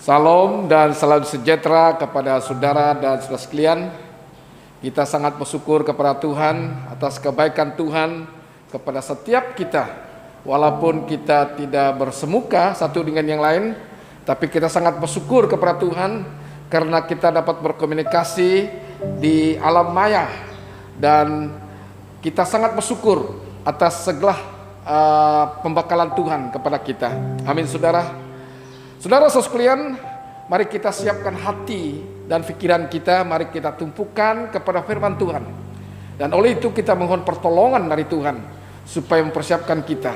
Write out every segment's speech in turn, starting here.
Salam dan salam sejahtera kepada saudara dan saudara sekalian. Kita sangat bersyukur kepada Tuhan atas kebaikan Tuhan kepada setiap kita. Walaupun kita tidak bersemuka satu dengan yang lain, tapi kita sangat bersyukur kepada Tuhan karena kita dapat berkomunikasi di alam maya. Dan kita sangat bersyukur atas segala pembekalan Tuhan kepada kita. Amin, saudara. Saudara-saudara sekalian, mari kita siapkan hati dan pikiran kita, mari kita tumpukan kepada firman Tuhan. Dan oleh itu kita mohon pertolongan dari Tuhan supaya mempersiapkan kita.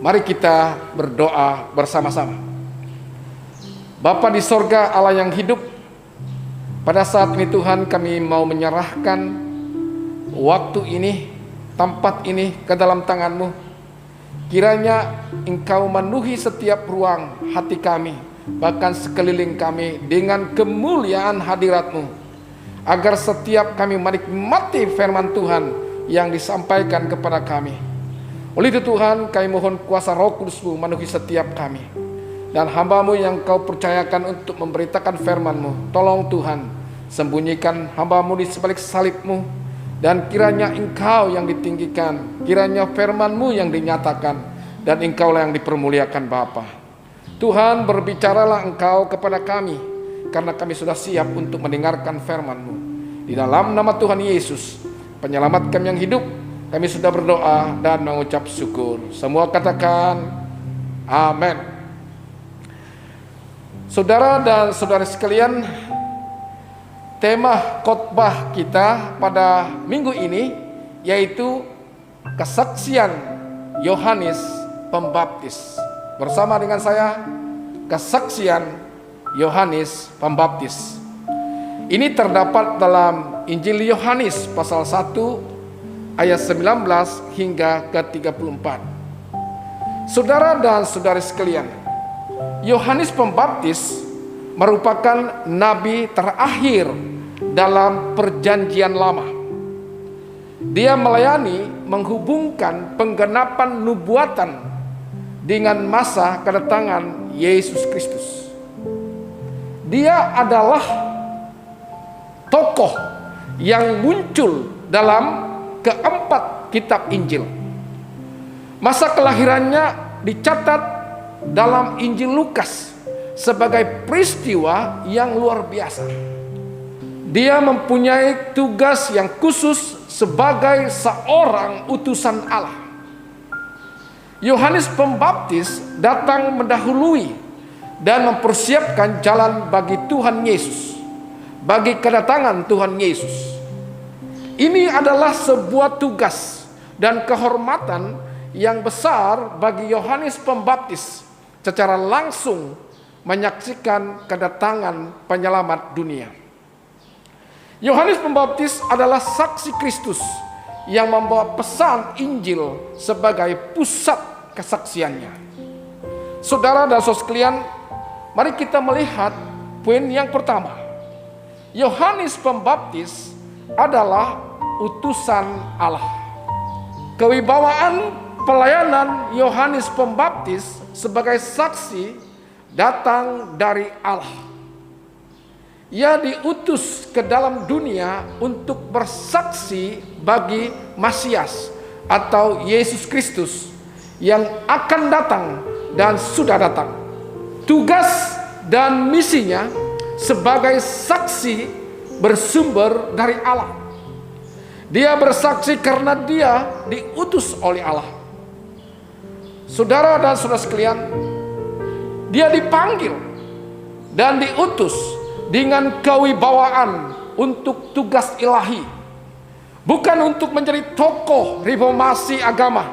Mari kita berdoa bersama-sama. Bapa di sorga, Allah yang hidup, pada saat ini Tuhan kami mau menyerahkan waktu ini, tempat ini ke dalam tangan-Mu. Kiranya Engkau memenuhi setiap ruang hati kami, bahkan sekeliling kami dengan kemuliaan hadirat-Mu, agar setiap kami menikmati firman Tuhan yang disampaikan kepada kami. Oleh itu Tuhan, kami mohon kuasa Roh Kudus-Mu memenuhi setiap kami. Dan hamba-Mu yang Kau percayakan untuk memberitakan firman-Mu, tolong Tuhan, sembunyikan hamba-Mu di sebalik salib-Mu. Dan kiranya Engkau yang ditinggikan, kiranya firman-Mu yang dinyatakan, dan Engkaulah yang dipermuliakan Bapa. Tuhan, berbicaralah Engkau kepada kami, karena kami sudah siap untuk mendengarkan firman-Mu. Di dalam nama Tuhan Yesus, penyelamat kami yang hidup, kami sudah berdoa dan mengucap syukur. Semua katakan amin. Saudara dan saudari sekalian, tema khotbah kita pada minggu ini yaitu kesaksian Yohanes Pembaptis. Bersama dengan saya, kesaksian Yohanes Pembaptis. Ini terdapat dalam Injil Yohanes pasal 1 ayat 19 hingga ke-34. Saudara dan saudari sekalian, Yohanes Pembaptis merupakan nabi terakhir dalam perjanjian lama. Dia melayani menghubungkan penggenapan nubuatan dengan masa kedatangan Yesus Kristus. Dia adalah tokoh yang muncul dalam keempat kitab Injil. Masa kelahirannya dicatat dalam Injil Lukas sebagai peristiwa yang luar biasa. Dia mempunyai tugas yang khusus sebagai seorang utusan Allah. Yohanes Pembaptis datang mendahului dan mempersiapkan jalan bagi Tuhan Yesus, bagi kedatangan Tuhan Yesus. Ini adalah sebuah tugas dan kehormatan yang besar bagi Yohanes Pembaptis secara langsung menyaksikan kedatangan penyelamat dunia. Yohanes Pembaptis adalah saksi Kristus yang membawa pesan Injil sebagai pusat kesaksiannya. Saudara dan saudara sekalian, mari kita melihat poin yang pertama. Yohanes Pembaptis adalah utusan Allah. Kewibawaan pelayanan Yohanes Pembaptis sebagai saksi datang dari Allah. Ia diutus ke dalam dunia untuk bersaksi bagi Masias atau Yesus Kristus yang akan datang dan sudah datang. Tugas dan misinya sebagai saksi bersumber dari Allah. Dia bersaksi karena dia diutus oleh Allah. Saudara dan saudara sekalian, dia dipanggil dan diutus dengan kewibawaan untuk tugas ilahi, bukan untuk menjadi tokoh reformasi agama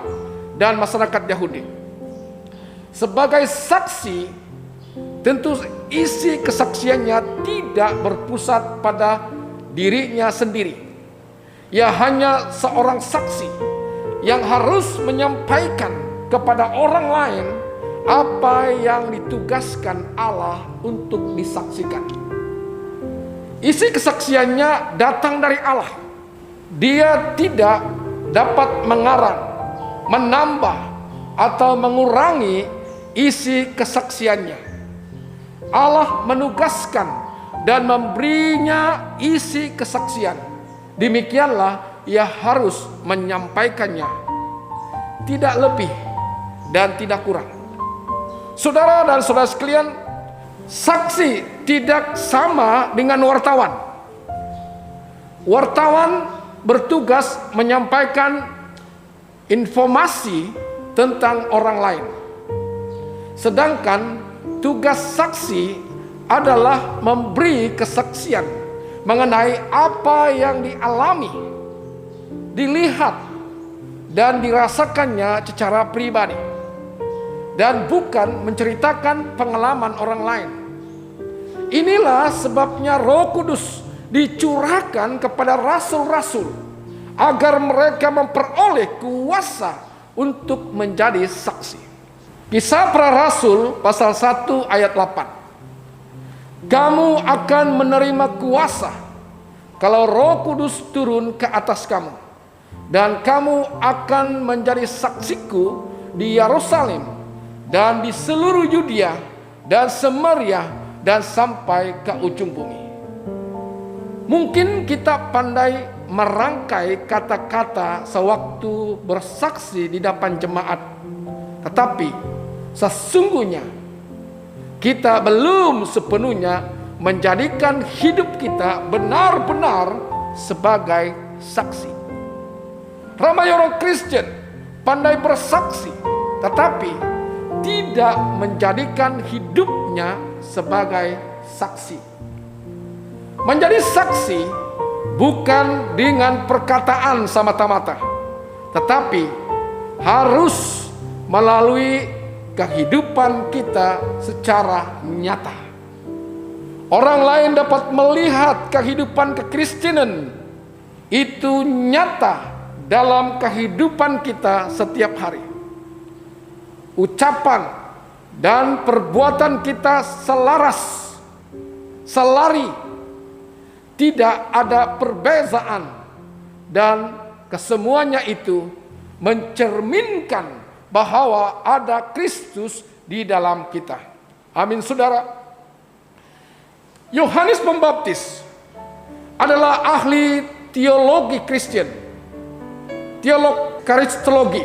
dan masyarakat Yahudi. Sebagai saksi, tentu isi kesaksiannya tidak berpusat pada dirinya sendiri. Ia hanya seorang saksi yang harus menyampaikan kepada orang lain apa yang ditugaskan Allah untuk disaksikan. Isi kesaksiannya datang dari Allah. Dia tidak dapat mengarang, menambah, atau mengurangi isi kesaksiannya. Allah menugaskan dan memberinya isi kesaksian. Demikianlah ia harus menyampaikannya, tidak lebih dan tidak kurang. Saudara dan saudara sekalian, saksi tidak sama dengan wartawan. Wartawan bertugas menyampaikan informasi tentang orang lain. Sedangkan tugas saksi adalah memberi kesaksian mengenai apa yang dialami, dilihat, dan dirasakannya secara pribadi, dan bukan menceritakan pengalaman orang lain. Inilah sebabnya Roh Kudus dicurahkan kepada rasul-rasul agar mereka memperoleh kuasa untuk menjadi saksi. Kisah Para Rasul pasal 1 ayat 8. Kamu akan menerima kuasa kalau Roh Kudus turun ke atas kamu, dan kamu akan menjadi saksiku di Yerusalem dan di seluruh Yudea dan Samaria dan sampai ke ujung bumi. Mungkin kita pandai merangkai kata-kata sewaktu bersaksi di depan jemaat, tetapi sesungguhnya kita belum sepenuhnya menjadikan hidup kita benar-benar sebagai saksi. Ramai orang Kristen pandai bersaksi, tetapi tidak menjadikan hidupnya sebagai saksi. Menjadi saksi bukan dengan perkataan semata-mata, tetapi harus melalui kehidupan kita secara nyata. Orang lain dapat melihat kehidupan kekristenan itu nyata dalam kehidupan kita setiap hari. Ucapan dan perbuatan kita selaras, selari, tidak ada perbezaan, dan kesemuanya itu mencerminkan bahwa ada Kristus di dalam kita. Amin, saudara. Yohanes Pembaptis adalah ahli teologi Kristen, teolog kristologi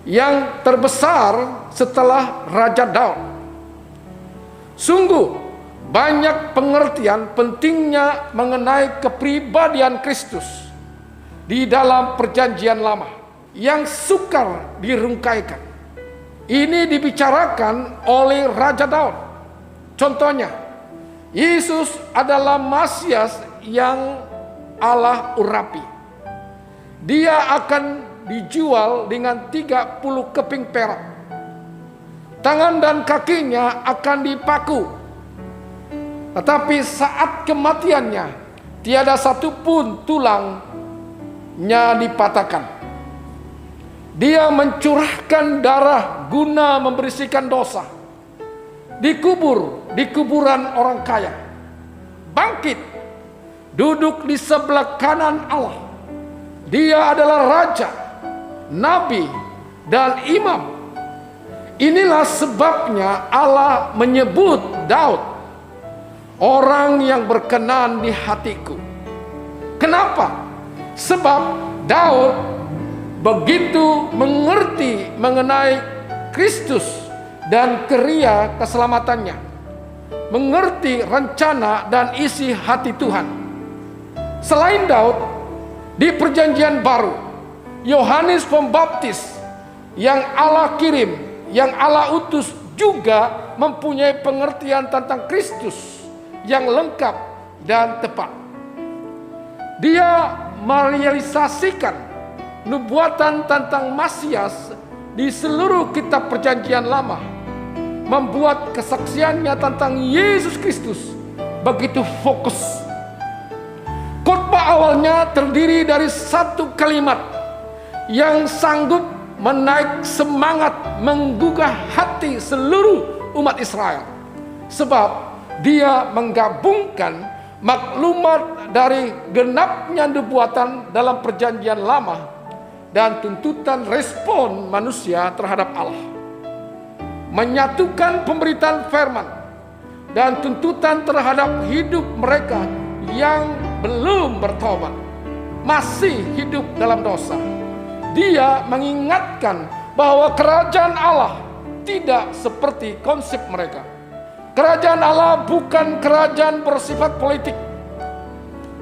yang terbesar setelah Raja Daud. Sungguh banyak pengertian pentingnya mengenai kepribadian Kristus di dalam Perjanjian Lama yang sukar dirungkaikan. Ini dibicarakan oleh Raja Daud. Contohnya, Yesus adalah Mesias yang Allah urapi. Dia akan dijual dengan 30 keping perak. Tangan dan kakinya akan dipaku. Tetapi saat kematiannya, tiada satu pun tulangnya dipatahkan. Dia mencurahkan darah guna membersihkan dosa. Dikubur di kuburan orang kaya. Bangkit, duduk di sebelah kanan Allah. Dia adalah raja, nabi, dan imam. Inilah sebabnya Allah menyebut Daud orang yang berkenan di hatiku. Kenapa? Sebab Daud begitu mengerti mengenai Kristus dan karya keselamatannya, mengerti rencana dan isi hati Tuhan. Selain Daud, di Perjanjian Baru, Yohanes Pembaptis yang Allah kirim, yang Allah utus juga mempunyai pengertian tentang Kristus yang lengkap dan tepat. Dia merealisasikan nubuatan tentang Mesias di seluruh kitab Perjanjian Lama, membuat kesaksiannya tentang Yesus Kristus begitu fokus. Khotbah awalnya terdiri dari satu kalimat yang sanggup menaik semangat menggugah hati seluruh umat Israel, sebab dia menggabungkan maklumat dari genapnya nubuatan dalam Perjanjian Lama dan tuntutan respon manusia terhadap Allah, menyatukan pemberitaan firman dan tuntutan terhadap hidup mereka yang belum bertobat, masih hidup dalam dosa. Dia mengingatkan bahwa kerajaan Allah tidak seperti konsep mereka. Kerajaan Allah bukan kerajaan bersifat politik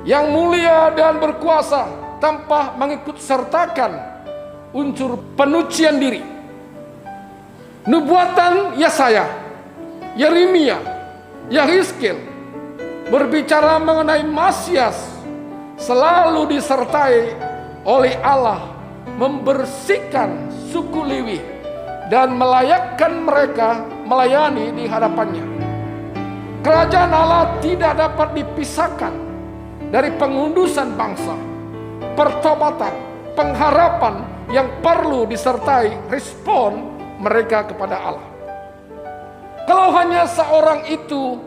yang mulia dan berkuasa tanpa mengikut sertakan unsur penyucian diri. Nubuatan Yesaya, Yeremia, Yehezkiel berbicara mengenai Mesias selalu disertai oleh Allah membersihkan suku Lewi dan melayakkan mereka melayani di hadapannya. Kerajaan Allah tidak dapat dipisahkan dari pengundusan bangsa, pertobatan, pengharapan yang perlu disertai respon mereka kepada Allah. Kalau hanya seorang itu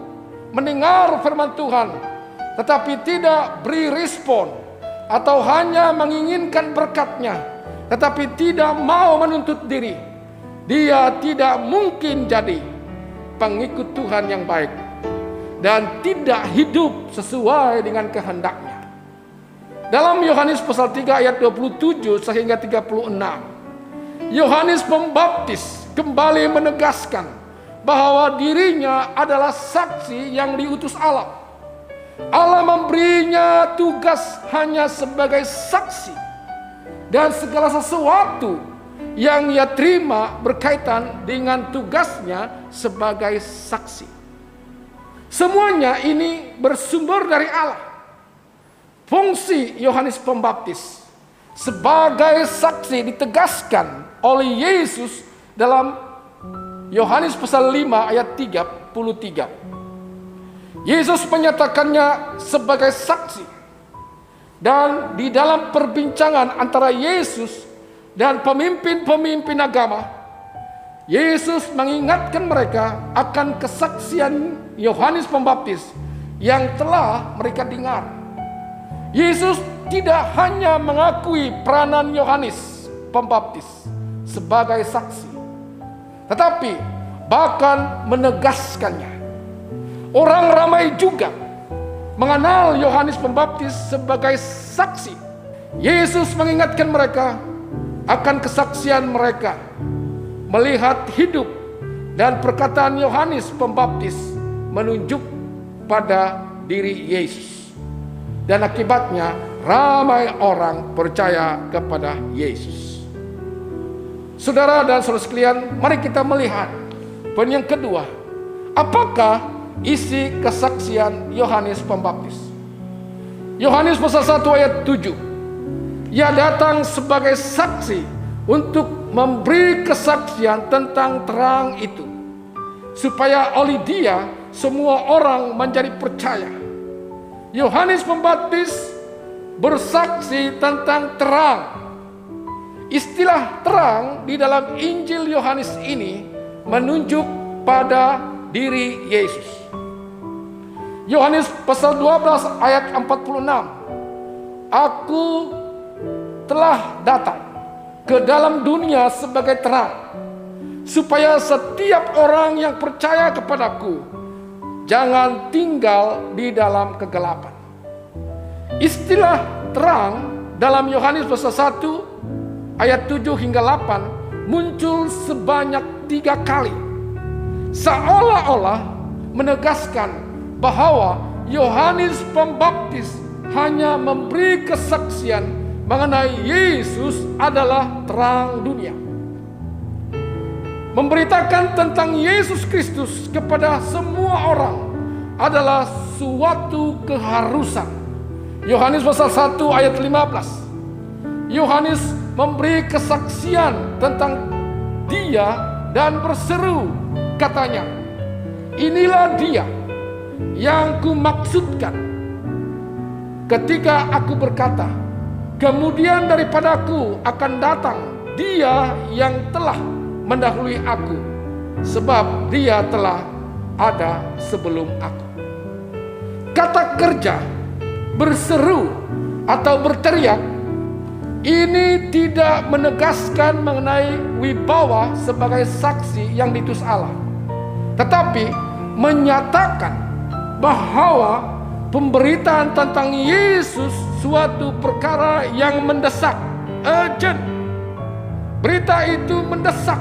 mendengar firman Tuhan tetapi tidak beri respon, atau hanya menginginkan berkat-Nya tetapi tidak mau menuntut diri, dia tidak mungkin jadi pengikut Tuhan yang baik dan tidak hidup sesuai dengan kehendak-Nya. Dalam Yohanes pasal 3 ayat 27 sehingga 36, Yohanes Pembaptis kembali menegaskan bahwa dirinya adalah saksi yang diutus Allah. Allah memberinya tugas hanya sebagai saksi, dan segala sesuatu yang ia terima berkaitan dengan tugasnya sebagai saksi. Semuanya ini bersumber dari Allah. Fungsi Yohanes Pembaptis sebagai saksi ditegaskan oleh Yesus dalam Yohanes pasal 5 ayat 33. Yesus menyatakannya sebagai saksi. Dan di dalam perbincangan antara Yesus dan pemimpin-pemimpin agama, Yesus mengingatkan mereka akan kesaksian Yohanes Pembaptis yang telah mereka dengar. Yesus tidak hanya mengakui peranan Yohanes Pembaptis sebagai saksi, tetapi bahkan menegaskannya. Orang ramai juga mengenal Yohanes Pembaptis sebagai saksi. Yesus mengingatkan mereka akan kesaksian mereka melihat hidup dan perkataan Yohanes Pembaptis menunjuk pada diri Yesus. Dan akibatnya ramai orang percaya kepada Yesus. Saudara dan saudara sekalian, mari kita melihat poin yang kedua. Apakah isi kesaksian Yohanes Pembaptis? Yohanes pasal 1 ayat 7. Ia datang sebagai saksi untuk memberi kesaksian tentang terang itu, supaya oleh dia semua orang menjadi percaya. Yohanes Pembaptis bersaksi tentang terang. Istilah terang di dalam Injil Yohanes ini menunjuk pada diri Yesus. Yohanes pasal 12 ayat 46. Aku telah datang ke dalam dunia sebagai terang, supaya setiap orang yang percaya kepadaku jangan tinggal di dalam kegelapan. Istilah terang dalam Yohanes pasal 1 ayat 7 hingga 8 muncul sebanyak 3 kali, seolah-olah menegaskan bahwa Yohanes Pembaptis hanya memberi kesaksian mengenai Yesus adalah terang dunia. Memberitakan tentang Yesus Kristus kepada semua orang adalah suatu keharusan. Yohanes pasal 1 ayat 15. Yohanes memberi kesaksian tentang dia dan berseru, katanya, inilah dia yang kumaksudkan ketika aku berkata, kemudian daripadaku akan datang dia yang telah mendahului aku, sebab dia telah ada sebelum aku. Kata kerja, berseru atau berteriak, ini tidak menegaskan mengenai wibawa sebagai saksi yang diutus Allah, tetapi menyatakan bahwa pemberitaan tentang Yesus suatu perkara yang mendesak, urgent. Berita itu mendesak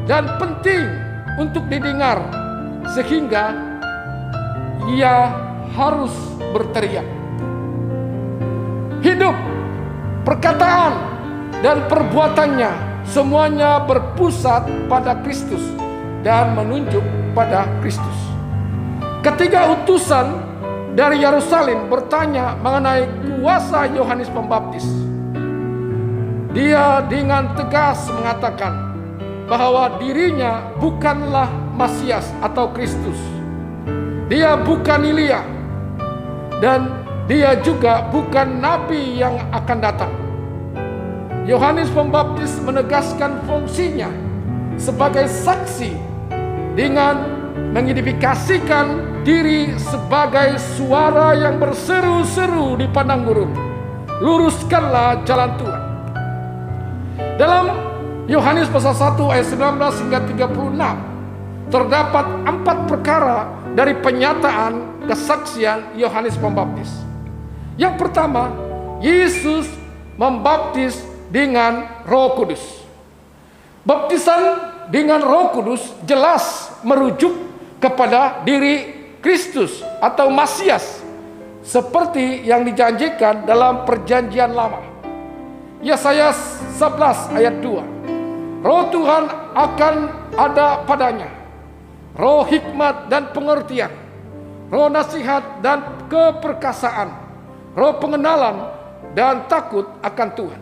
dan penting untuk didengar, sehingga ia harus berteriak. Hidup, perkataan, dan perbuatannya semuanya berpusat pada Kristus dan menunjuk pada Kristus. Ketika utusan dari Yerusalem bertanya mengenai kuasa Yohanes Pembaptis, dia dengan tegas mengatakan bahwa dirinya bukanlah Masias atau Kristus. Dia bukan Elia, dan dia juga bukan nabi yang akan datang. Yohanes Pembaptis menegaskan fungsinya sebagai saksi dengan mengidentifikasikan diri sebagai suara yang berseru-seru di padang gurun, luruskanlah jalan Tuhan. Dalam Yohanes pasal 1 ayat 19 hingga 36 terdapat 4 perkara dari penyataan kesaksian Yohanes Pembaptis. Yang pertama, Yesus membaptis dengan Roh Kudus. Baptisan dengan Roh Kudus jelas merujuk kepada diri Kristus atau Masias, seperti yang dijanjikan dalam Perjanjian Lama. Yesaya 11 ayat 2. Roh Tuhan akan ada padanya, roh hikmat dan pengertian, roh nasihat dan keperkasaan, roh pengenalan dan takut akan Tuhan.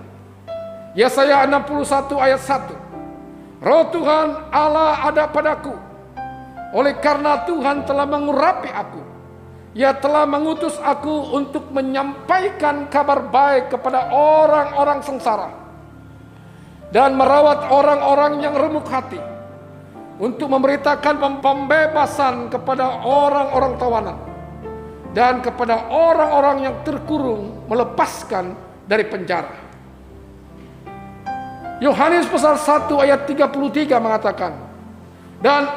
Yesaya 61 ayat 1. Roh Tuhan Allah ada padaku, oleh karena Tuhan telah mengurapi aku. Ia telah mengutus aku untuk menyampaikan kabar baik kepada orang-orang sengsara dan merawat orang-orang yang remuk hati, untuk memberitakan pembebasan kepada orang-orang tawanan, dan kepada orang-orang yang terkurung melepaskan dari penjara. Yohanes pasal 1 ayat 33 mengatakan, dan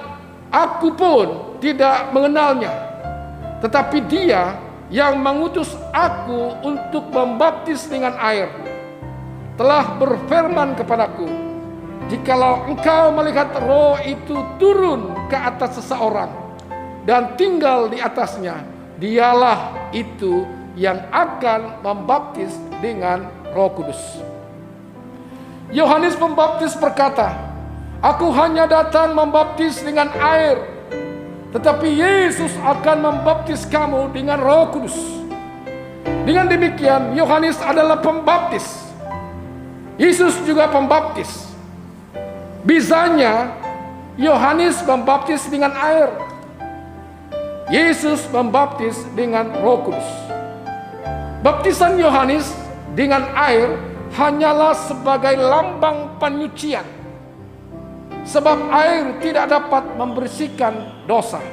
aku pun tidak mengenalnya, tetapi dia yang mengutus aku untuk membaptis dengan air telah berfirman kepadaku, jikalau engkau melihat roh itu turun ke atas seseorang dan tinggal di atasnya, dialah itu yang akan membaptis dengan Roh Kudus. Yohanes Pembaptis berkata, aku hanya datang membaptis dengan air, tetapi Yesus akan membaptis kamu dengan Roh Kudus. Dengan demikian, Yohanes adalah pembaptis, Yesus juga pembaptis. Bizanya, Yohanes membaptis dengan air, Yesus membaptis dengan Roh Kudus. Baptisan Yohanes dengan air hanyalah sebagai lambang penyucian, sebab air tidak dapat membersihkan dosa.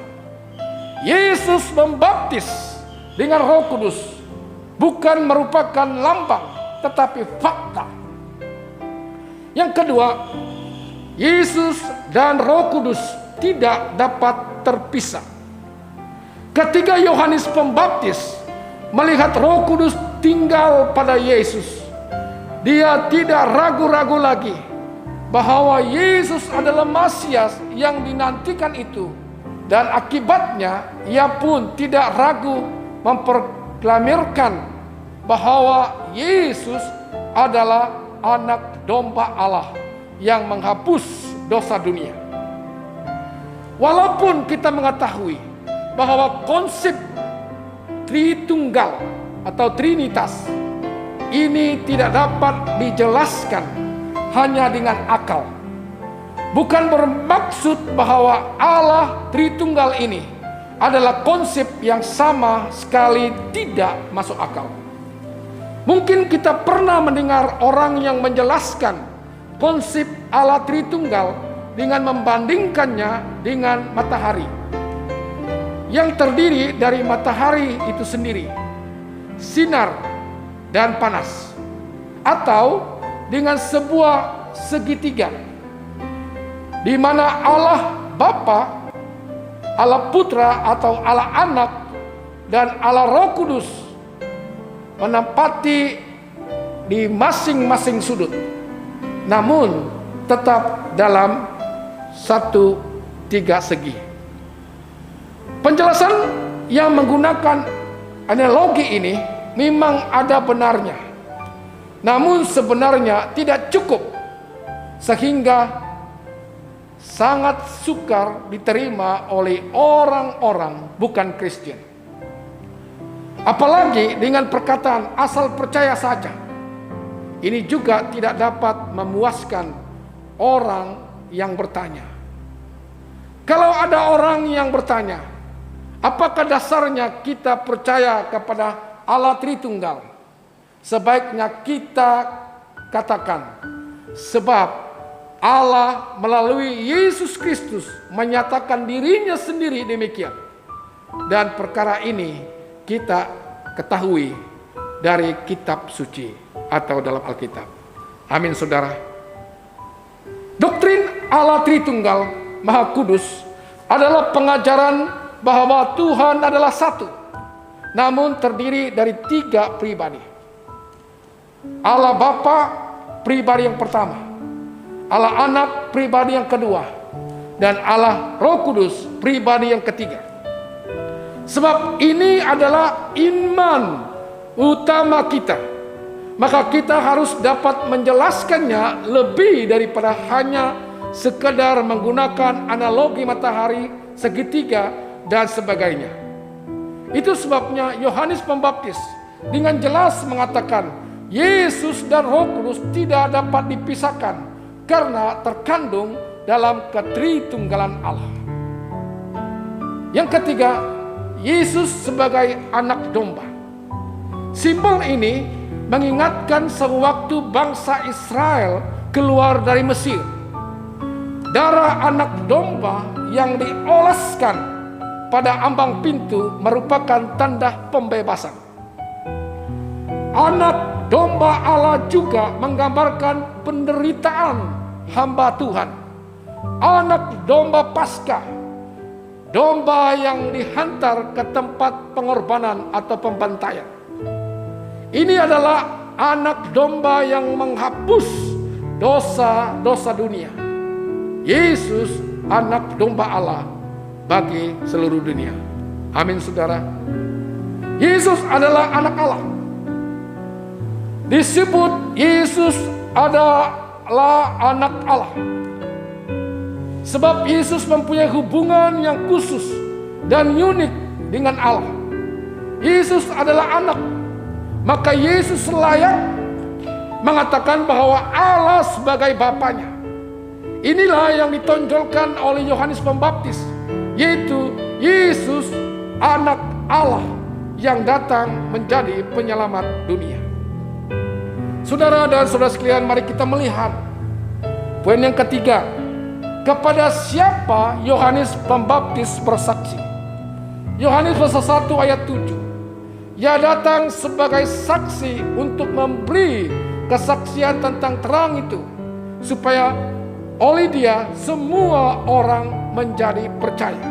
Yesus membaptis dengan Roh Kudus bukan merupakan lambang, tetapi fakta. Yang kedua, Yesus dan Roh Kudus tidak dapat terpisah. Ketika Yohanes Pembaptis melihat Roh Kudus tinggal pada Yesus, dia tidak ragu-ragu lagi bahwa Yesus adalah Masias yang dinantikan itu, dan akibatnya ia pun tidak ragu memproklamirkan bahwa Yesus adalah anak domba Allah yang menghapus dosa dunia. Walaupun kita mengetahui bahwa konsep Tritunggal atau Trinitas ini tidak dapat dijelaskan hanya dengan akal, bukan bermaksud bahwa Allah Tritunggal ini adalah konsep yang sama sekali tidak masuk akal. Mungkin kita pernah mendengar orang yang menjelaskan konsep Allah Tritunggal dengan membandingkannya dengan matahari, yang terdiri dari matahari itu sendiri, sinar dan panas, atau dengan sebuah segitiga di mana Allah Bapa Allah Putra atau Allah Anak dan Allah Roh Kudus menempati di masing-masing sudut, namun tetap dalam satu tiga segi. Penjelasan yang menggunakan analogi ini memang ada benarnya, namun sebenarnya tidak cukup sehingga sangat sukar diterima oleh orang-orang bukan Kristen. Apalagi dengan perkataan asal percaya saja. Ini juga tidak dapat memuaskan orang yang bertanya. Kalau ada orang yang bertanya, apakah dasarnya kita percaya kepada Allah Tritunggal? Sebaiknya kita katakan, sebab Allah melalui Yesus Kristus menyatakan dirinya sendiri demikian. Dan perkara ini kita ketahui dari kitab suci atau dalam Alkitab. Amin, saudara. Doktrin Allah Tritunggal Maha Kudus adalah pengajaran bahwa Tuhan adalah satu, namun terdiri dari tiga pribadi. Allah Bapa pribadi yang pertama, Allah Anak pribadi yang kedua, dan Allah Roh Kudus pribadi yang ketiga. Sebab ini adalah iman utama kita, maka kita harus dapat menjelaskannya lebih daripada hanya sekedar menggunakan analogi matahari, segitiga, dan sebagainya. Itu sebabnya Yohanes Pembaptis dengan jelas mengatakan Yesus dan Roh Kudus tidak dapat dipisahkan karena terkandung dalam ketritunggalan Allah. Yang ketiga, Yesus sebagai anak domba. Simbol ini mengingatkan sewaktu bangsa Israel keluar dari Mesir. Darah anak domba yang dioleskan pada ambang pintu merupakan tanda pembebasan. Anak domba Allah juga menggambarkan penderitaan hamba Tuhan. Anak domba Paskah, domba yang dihantar ke tempat pengorbanan atau pembantaian. Ini adalah anak domba yang menghapus dosa-dosa dunia. Yesus anak domba Allah bagi seluruh dunia. Amin, saudara. Yesus adalah anak Allah. Disebut Yesus adalah anak Allah sebab Yesus mempunyai hubungan yang khusus dan unik dengan Allah. Yesus adalah anak, maka Yesus layak mengatakan bahwa Allah sebagai Bapanya. Inilah yang ditonjolkan oleh Yohanes Pembaptis, yaitu Yesus anak Allah yang datang menjadi penyelamat dunia. Saudara dan saudara sekalian, mari kita melihat poin yang ketiga. Kepada siapa Yohanes Pembaptis bersaksi? Yohanes pasal 1 ayat 7. Ia datang sebagai saksi untuk memberi kesaksian tentang terang itu, supaya oleh dia semua orang menjadi percaya.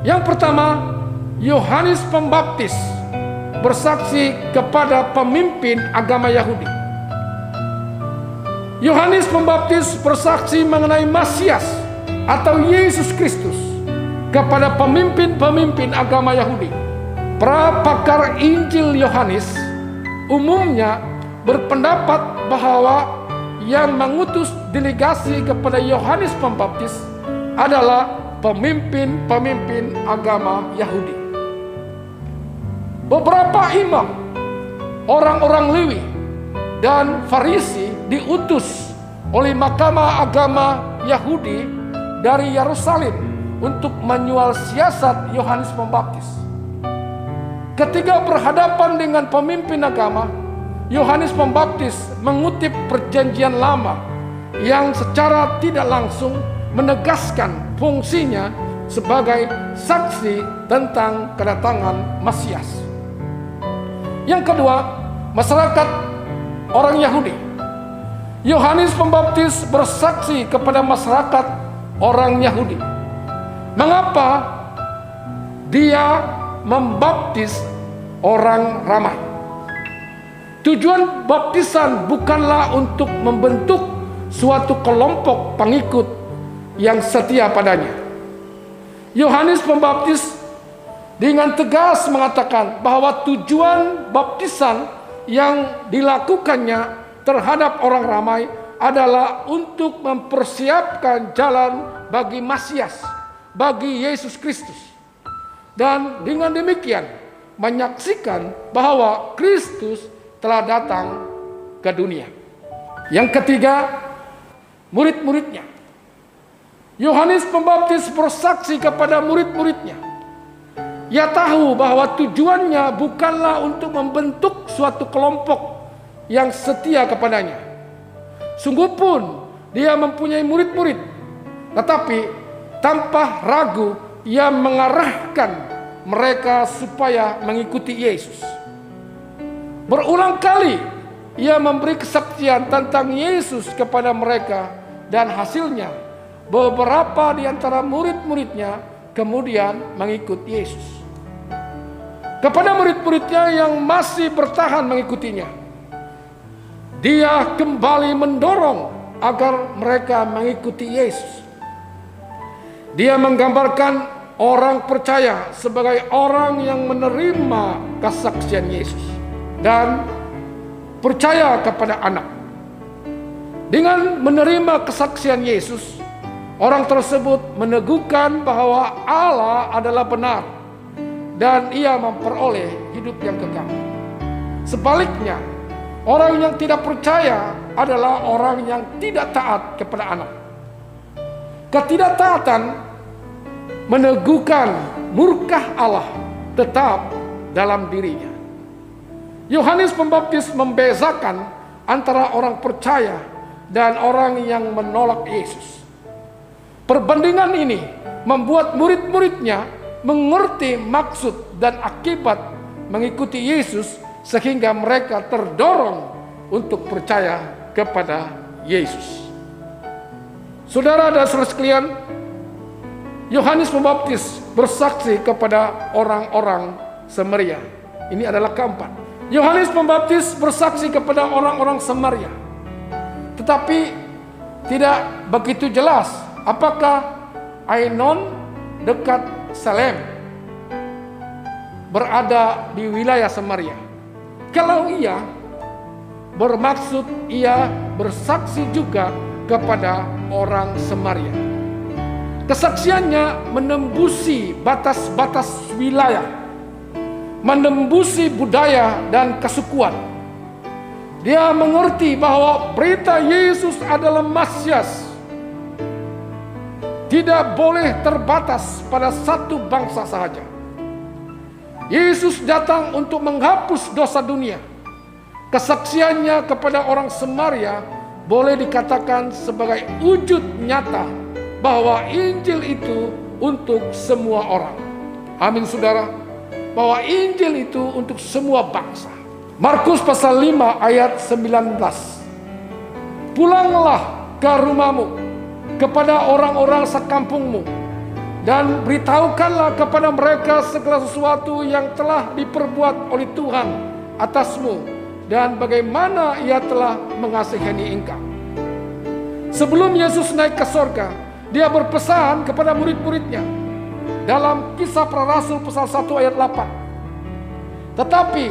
Yang pertama, Yohanes Pembaptis bersaksi kepada pemimpin agama Yahudi. Yohanes Pembaptis bersaksi mengenai Masias atau Yesus Kristus kepada pemimpin-pemimpin agama Yahudi. Para pakar Injil Yohanes umumnya berpendapat bahwa yang mengutus delegasi kepada Yohanes Pembaptis adalah pemimpin-pemimpin agama Yahudi. Beberapa imam, orang-orang Lewi, dan Farisi diutus oleh Mahkamah Agama Yahudi dari Yerusalem untuk menyual siasat Yohanes Pembaptis. Ketika berhadapan dengan pemimpin agama, Yohanes Pembaptis mengutip Perjanjian Lama yang secara tidak langsung menegaskan fungsinya sebagai saksi tentang kedatangan Masias. Yang kedua, masyarakat orang Yahudi. Yohanes Pembaptis bersaksi kepada masyarakat orang Yahudi. Mengapa dia membaptis orang ramai? Tujuan baptisan bukanlah untuk membentuk suatu kelompok pengikut yang setia padanya. Yohanes Pembaptis dengan tegas mengatakan bahwa tujuan baptisan yang dilakukannya terhadap orang ramai adalah untuk mempersiapkan jalan bagi Masias, bagi Yesus Kristus. Dan dengan demikian menyaksikan bahwa Kristus telah datang ke dunia. Yang ketiga, murid-muridnya. Yohanes Pembaptis bersaksi kepada murid-muridnya. Ia tahu bahwa tujuannya bukanlah untuk membentuk suatu kelompok yang setia kepadanya. Sungguh pun dia mempunyai murid-murid, tetapi tanpa ragu ia mengarahkan mereka supaya mengikuti Yesus. Berulang kali ia memberi kesaksian tentang Yesus kepada mereka, dan hasilnya beberapa di antara murid-muridnya kemudian mengikut Yesus. Kepada murid-muridnya yang masih bertahan mengikutinya, dia kembali mendorong agar mereka mengikuti Yesus. Dia menggambarkan orang percaya sebagai orang yang menerima kesaksian Yesus dan percaya kepada anak. Dengan menerima kesaksian Yesus, orang tersebut meneguhkan bahwa Allah adalah benar dan ia memperoleh hidup yang kekal. Sebaliknya, orang yang tidak percaya adalah orang yang tidak taat kepada anak. Ketidaktaatan meneguhkan murka Allah tetap dalam dirinya. Yohanes Pembaptis membezakan antara orang percaya dan orang yang menolak Yesus. Perbandingan ini membuat murid-muridnya mengerti maksud dan akibat mengikuti Yesus, sehingga mereka terdorong untuk percaya kepada Yesus. Saudara dan saudara sekalian, Yohanes Pembaptis bersaksi kepada orang-orang Samaria. Ini adalah keempat. Yohanes Pembaptis bersaksi kepada orang-orang Samaria, tetapi tidak begitu jelas apakah Ainon dekat Salem berada di wilayah Samaria. Kalau iya, bermaksud ia bersaksi juga kepada orang Samaria. Kesaksiannya menembusi batas-batas wilayah, menembusi budaya dan kesukuan. Dia mengerti bahwa berita Yesus adalah Masias tidak boleh terbatas pada satu bangsa sahaja. Yesus datang untuk menghapus dosa dunia. Kesaksiannya kepada orang Samaria boleh dikatakan sebagai wujud nyata bahwa Injil itu untuk semua orang. Amin saudara. Bahwa Injil itu untuk semua bangsa. Markus pasal 5 ayat 19. Pulanglah ke rumahmu, kepada orang-orang sekampungmu, dan beritahukanlah kepada mereka segala sesuatu yang telah diperbuat oleh Tuhan atasmu, dan bagaimana ia telah mengasihani engkau. Sebelum Yesus naik ke sorga, dia berpesan kepada murid-muridnya dalam Kisah Para Rasul pasal 1 ayat 8. Tetapi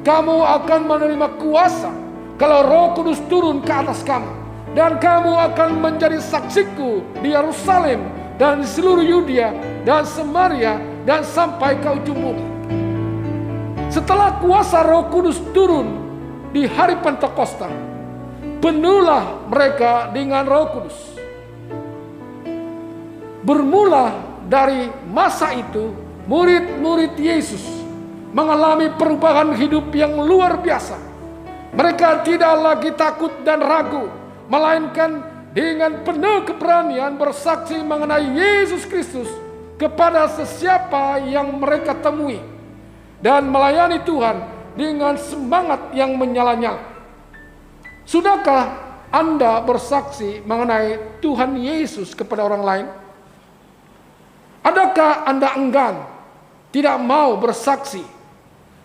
kamu akan menerima kuasa kalau Roh Kudus turun ke atas kamu, dan kamu akan menjadi saksiku di Yerusalem dan di seluruh Yudea dan Samaria dan sampai ke ujung bumi. Setelah kuasa Roh Kudus turun di hari Pentakosta, penuhlah mereka dengan Roh Kudus. Bermula dari masa itu, murid-murid Yesus mengalami perubahan hidup yang luar biasa. Mereka tidak lagi takut dan ragu, melainkan dengan penuh keberanian bersaksi mengenai Yesus Kristus kepada sesiapa yang mereka temui, dan melayani Tuhan dengan semangat yang menyala-nyala. Sudahkah Anda bersaksi mengenai Tuhan Yesus kepada orang lain? Adakah Anda enggan, tidak mau bersaksi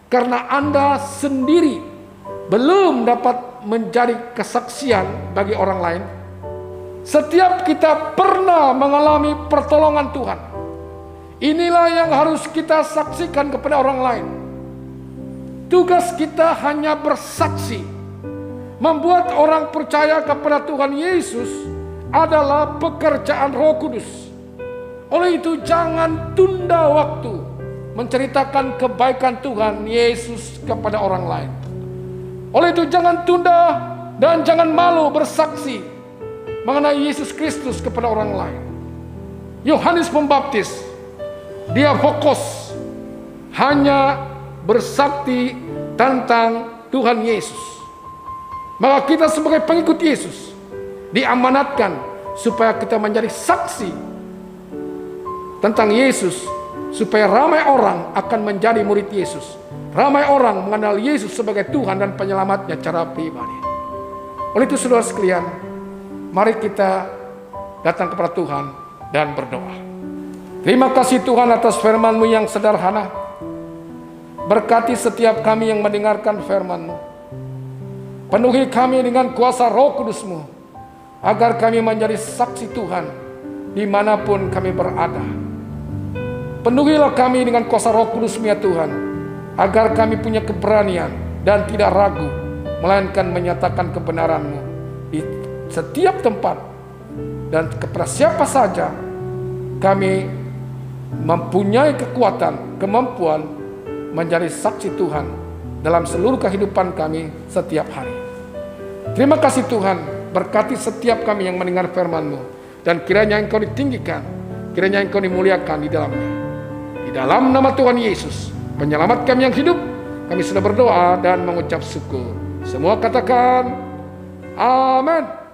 karena Anda sendiri belum dapat menjadi kesaksian bagi orang lain? Setiap kita pernah mengalami pertolongan Tuhan. Inilah yang harus kita saksikan kepada orang lain. Tugas kita hanya bersaksi, membuat orang percaya kepada Tuhan Yesus adalah pekerjaan Roh Kudus. Oleh itu jangan tunda waktu menceritakan kebaikan Tuhan Yesus kepada orang lain. Oleh itu jangan tunda dan jangan malu bersaksi mengenai Yesus Kristus kepada orang lain. Yohanes Pembaptis, dia fokus hanya bersaksi tentang Tuhan Yesus. Maka kita sebagai pengikut Yesus diamanatkan supaya kita menjadi saksi tentang Yesus, supaya ramai orang akan menjadi murid Yesus. Ramai orang mengenal Yesus sebagai Tuhan dan penyelamatnya secara pribadi. Oleh itu saudara sekalian, mari kita datang kepada Tuhan dan berdoa. Terima kasih Tuhan atas firman-Mu yang sederhana. Berkati setiap kami yang mendengarkan firman-Mu. Penuhi kami dengan kuasa Roh Kudus-Mu, agar kami menjadi saksi Tuhan dimanapun kami berada. Penuhilah kami dengan kuasa Roh Kudus-Mu ya Tuhan, agar kami punya keberanian dan tidak ragu, melainkan menyatakan kebenaran-Mu di setiap tempat. Dan kepada siapa saja kami mempunyai kekuatan, kemampuan menjadi saksi Tuhan dalam seluruh kehidupan kami setiap hari. Terima kasih Tuhan, berkati setiap kami yang mendengar firman-Mu, dan kiranya Engkau ditinggikan, kiranya Engkau dimuliakan di dalamnya. Di dalam nama Tuhan Yesus, penyelamat kami yang hidup, kami sudah berdoa dan mengucap syukur. Semua katakan amin.